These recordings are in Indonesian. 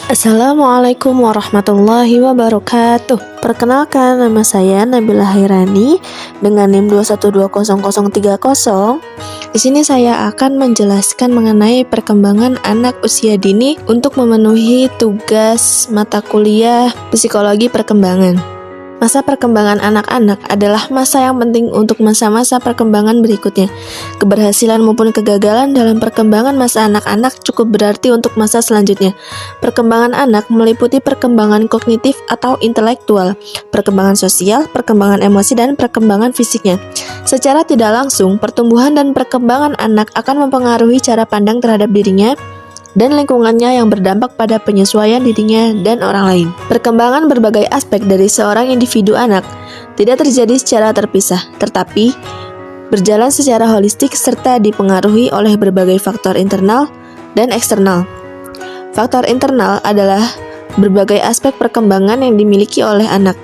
Assalamualaikum warahmatullahi wabarakatuh. Perkenalkan, nama saya Nabila Hairani dengan NIM 2120030. Di sini saya akan menjelaskan mengenai perkembangan anak usia dini untuk memenuhi tugas mata kuliah psikologi perkembangan. Masa perkembangan anak-anak adalah masa yang penting untuk masa-masa perkembangan berikutnya. Keberhasilan maupun kegagalan dalam perkembangan masa anak-anak cukup berarti untuk masa selanjutnya. Perkembangan anak meliputi perkembangan kognitif atau intelektual, perkembangan sosial, perkembangan emosi, dan perkembangan fisiknya. Secara tidak langsung, pertumbuhan dan perkembangan anak akan mempengaruhi cara pandang terhadap dirinya dan lingkungannya yang berdampak pada penyesuaian dirinya dan orang lain. Perkembangan berbagai aspek dari seorang individu anak tidak terjadi secara terpisah, tetapi berjalan secara holistik serta dipengaruhi oleh berbagai faktor internal dan eksternal. Faktor internal adalah berbagai aspek perkembangan yang dimiliki oleh anak.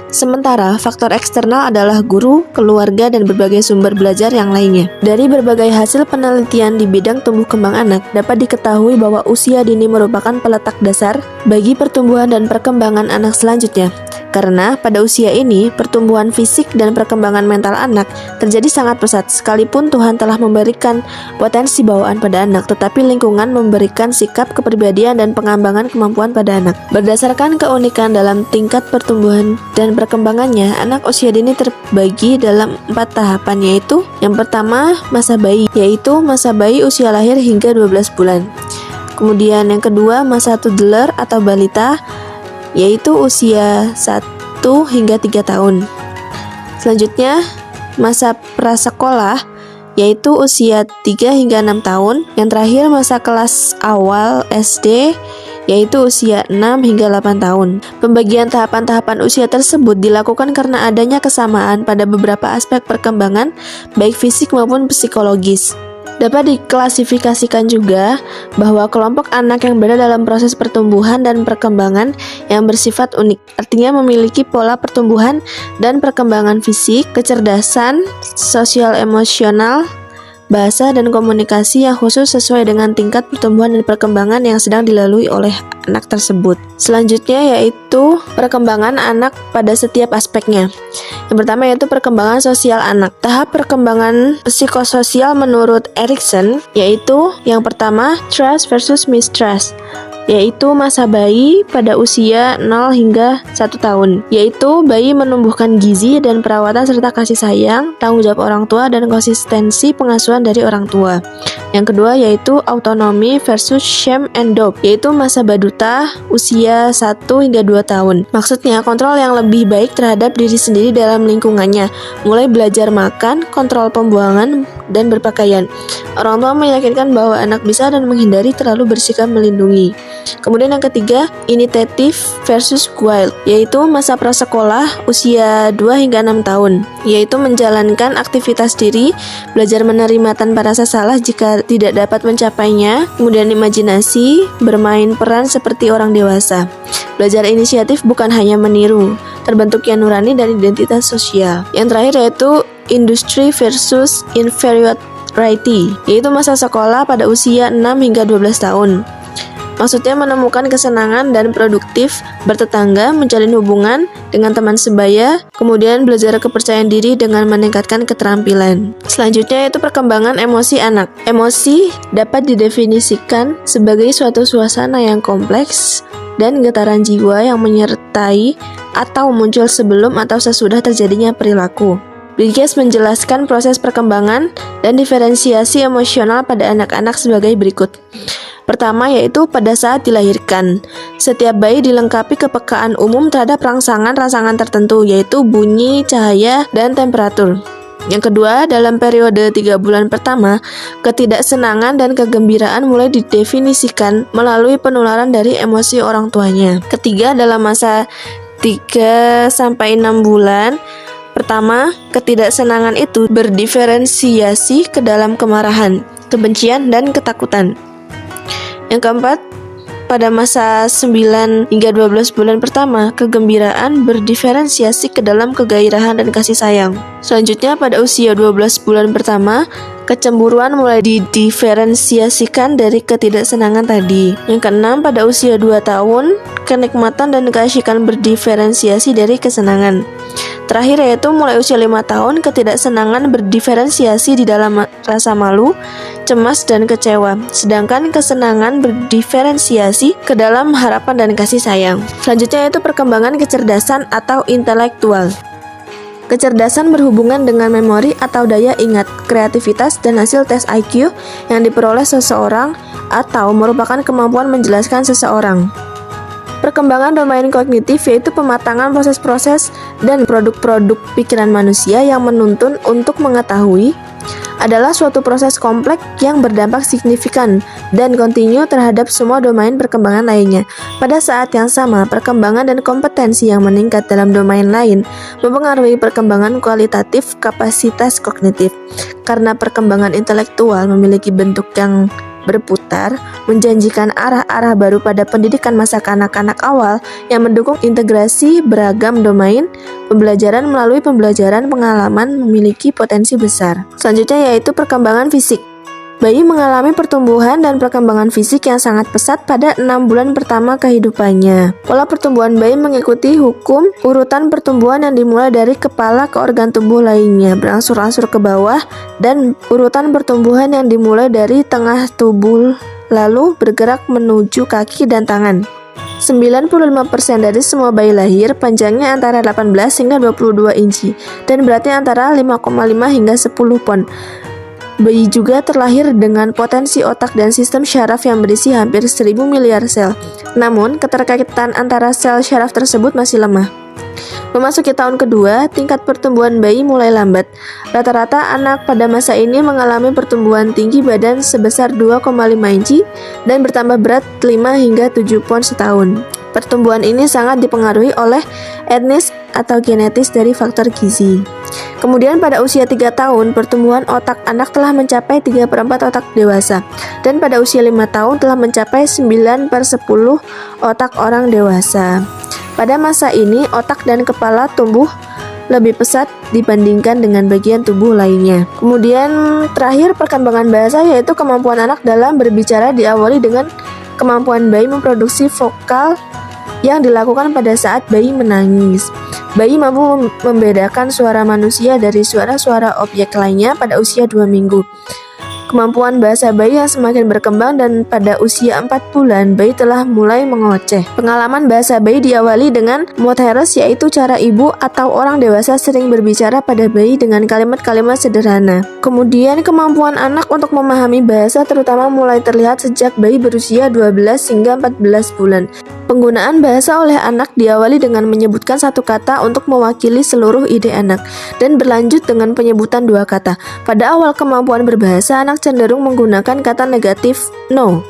Sementara faktor eksternal adalah guru, keluarga, dan berbagai sumber belajar yang lainnya. Dari berbagai hasil penelitian di bidang tumbuh kembang anak, dapat diketahui bahwa usia dini merupakan peletak dasar bagi pertumbuhan dan perkembangan anak selanjutnya. Karena pada usia ini, pertumbuhan fisik dan perkembangan mental anak terjadi sangat pesat. Sekalipun Tuhan telah memberikan potensi bawaan pada anak, tetapi lingkungan memberikan sikap kepribadian dan pengembangan kemampuan pada anak. Berdasarkan keunikan dalam tingkat pertumbuhan dan perkembangannya, anak usia dini terbagi dalam 4 tahapan, yaitu yang pertama, masa bayi, yaitu masa bayi usia lahir hingga 12 bulan. Kemudian yang kedua, masa toddler atau balita, yaitu usia 1 hingga 3 tahun. Selanjutnya, masa prasekolah, yaitu usia 3 hingga 6 tahun. Yang terakhir, masa kelas awal SD, yaitu usia 6 hingga 8 tahun. Pembagian tahapan-tahapan usia tersebut dilakukan karena adanya kesamaan pada beberapa aspek perkembangan, baik fisik maupun psikologis. Dapat diklasifikasikan juga bahwa kelompok anak yang berada dalam proses pertumbuhan dan perkembangan yang bersifat unik, artinya memiliki pola pertumbuhan dan perkembangan fisik, kecerdasan, sosial emosional, bahasa, dan komunikasi yang khusus sesuai dengan tingkat pertumbuhan dan perkembangan yang sedang dilalui oleh anak tersebut. Selanjutnya yaitu perkembangan anak pada setiap aspeknya. Yang pertama yaitu perkembangan sosial anak. Tahap perkembangan psikososial menurut Erikson yaitu yang pertama trust versus mistrust, yaitu masa bayi pada usia 0 hingga 1 tahun, yaitu bayi menumbuhkan gizi dan perawatan serta kasih sayang, tanggung jawab orang tua, dan konsistensi pengasuhan dari orang tua. Yang kedua yaitu autonomy versus shame and doubt, yaitu masa baduta usia 1 hingga 2 tahun. Maksudnya kontrol yang lebih baik terhadap diri sendiri dalam lingkungannya, mulai belajar makan, kontrol pembuangan, dan berpakaian. Orang tua meyakinkan bahwa anak bisa dan menghindari terlalu bersikap melindungi. Kemudian yang ketiga, initiative versus guilt, yaitu masa prasekolah usia 2 hingga 6 tahun, yaitu menjalankan aktivitas diri, belajar menerima tanpa rasa salah jika tidak dapat mencapainya, kemudian imajinasi, bermain peran seperti orang dewasa. Belajar inisiatif bukan hanya meniru, terbentuknya nurani dan identitas sosial. Yang terakhir yaitu industry versus inferiority, yaitu masa sekolah pada usia 6 hingga 12 tahun. Maksudnya menemukan kesenangan dan produktif, bertetangga, menjalin hubungan dengan teman sebaya, kemudian belajar kepercayaan diri dengan meningkatkan keterampilan. Selanjutnya yaitu perkembangan emosi anak. Emosi dapat didefinisikan sebagai suatu suasana yang kompleks dan getaran jiwa yang menyertai atau muncul sebelum atau sesudah terjadinya perilaku. Bridges menjelaskan proses perkembangan dan diferensiasi emosional pada anak-anak sebagai berikut. Pertama yaitu pada saat dilahirkan. Setiap bayi dilengkapi kepekaan umum terhadap rangsangan-rangsangan tertentu, yaitu bunyi, cahaya, dan temperatur. Yang kedua, dalam periode 3 bulan pertama, ketidaksenangan dan kegembiraan mulai didefinisikan melalui penularan dari emosi orang tuanya. Ketiga, dalam masa 3-6 bulan pertama, ketidaksenangan itu berdiferensiasi ke dalam kemarahan, kebencian, dan ketakutan. Yang keempat, pada masa 9 hingga 12 bulan pertama, kegembiraan berdiferensiasi ke dalam kegairahan dan kasih sayang. Selanjutnya, pada usia 12 bulan pertama, Kecemburuan mulai didiferensiasikan dari ketidaksenangan tadi. Yang keenam, pada usia 2 tahun, kenikmatan dan keasyikan berdiferensiasi dari kesenangan. Terakhir yaitu mulai usia 5 tahun, ketidaksenangan berdiferensiasi di dalam rasa malu, cemas, dan kecewa. Sedangkan kesenangan berdiferensiasi ke dalam harapan dan kasih sayang. Selanjutnya yaitu perkembangan kecerdasan atau intelektual. Kecerdasan berhubungan dengan memori atau daya ingat, kreativitas, dan hasil tes IQ yang diperoleh seseorang atau merupakan kemampuan menjelaskan seseorang. Perkembangan domain kognitif yaitu pematangan proses-proses dan produk-produk pikiran manusia yang menuntun untuk mengetahui adalah suatu proses kompleks yang berdampak signifikan dan kontinu terhadap semua domain perkembangan lainnya. Pada saat yang sama, perkembangan dan kompetensi yang meningkat dalam domain lain mempengaruhi perkembangan kualitatif kapasitas kognitif. Karena perkembangan intelektual memiliki bentuk yang berputar, menjanjikan arah-arah baru pada pendidikan masa kanak-kanak awal yang mendukung integrasi beragam domain pembelajaran melalui pembelajaran pengalaman memiliki potensi besar. Selanjutnya yaitu perkembangan fisik. Bayi mengalami pertumbuhan dan perkembangan fisik yang sangat pesat pada 6 bulan pertama kehidupannya. Pola pertumbuhan bayi mengikuti hukum urutan pertumbuhan yang dimulai dari kepala ke organ tubuh lainnya, berangsur-angsur ke bawah, dan urutan pertumbuhan yang dimulai dari tengah tubuh lalu bergerak menuju kaki dan tangan. 95% dari semua bayi lahir panjangnya antara 18 hingga 22 inci dan beratnya antara 5,5 hingga 10 pon. Bayi juga terlahir dengan potensi otak dan sistem syaraf yang berisi hampir 1000 miliar sel. Namun, keterkaitan antara sel syaraf tersebut masih lemah. Memasuki tahun kedua, tingkat pertumbuhan bayi mulai lambat. Rata-rata anak pada masa ini mengalami pertumbuhan tinggi badan sebesar 2,5 inci dan bertambah berat 5 hingga 7 pon setahun. Pertumbuhan ini sangat dipengaruhi oleh etnis atau genetis dari faktor gizi. Kemudian pada usia 3 tahun, pertumbuhan otak anak telah mencapai 3/4 otak dewasa, dan pada usia 5 tahun telah mencapai 9/10 otak orang dewasa. Pada masa ini, otak dan kepala tumbuh lebih pesat dibandingkan dengan bagian tubuh lainnya. Kemudian terakhir, perkembangan bahasa yaitu kemampuan anak dalam berbicara diawali dengan kemampuan bayi memproduksi vokal yang dilakukan pada saat bayi menangis. Bayi mampu membedakan suara manusia dari suara-suara objek lainnya pada usia 2 minggu. Kemampuan bahasa bayi yang semakin berkembang dan pada usia 4 bulan bayi telah mulai mengoceh. Pengalaman bahasa bayi diawali dengan motheres, yaitu cara ibu atau orang dewasa sering berbicara pada bayi dengan kalimat-kalimat sederhana. Kemudian kemampuan anak untuk memahami bahasa terutama mulai terlihat sejak bayi berusia 12 hingga 14 bulan. Penggunaan bahasa oleh anak diawali dengan menyebutkan satu kata untuk mewakili seluruh ide anak dan berlanjut dengan penyebutan 2 kata. Pada awal kemampuan berbahasa, anak cenderung menggunakan kata negatif no.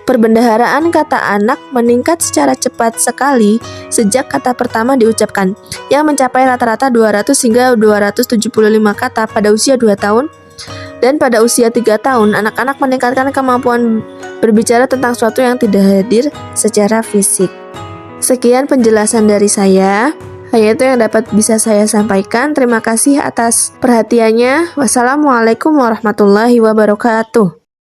Perbendaharaan kata anak meningkat secara cepat sekali sejak kata pertama diucapkan, yang mencapai rata-rata 200 hingga 275 kata pada usia 2 tahun. Dan pada usia 3 tahun, anak-anak meningkatkan kemampuan berbicara tentang sesuatu yang tidak hadir secara fisik. Sekian penjelasan dari saya. Hanya itu yang dapat bisa saya sampaikan. Terima kasih atas perhatiannya. Wassalamualaikum warahmatullahi wabarakatuh.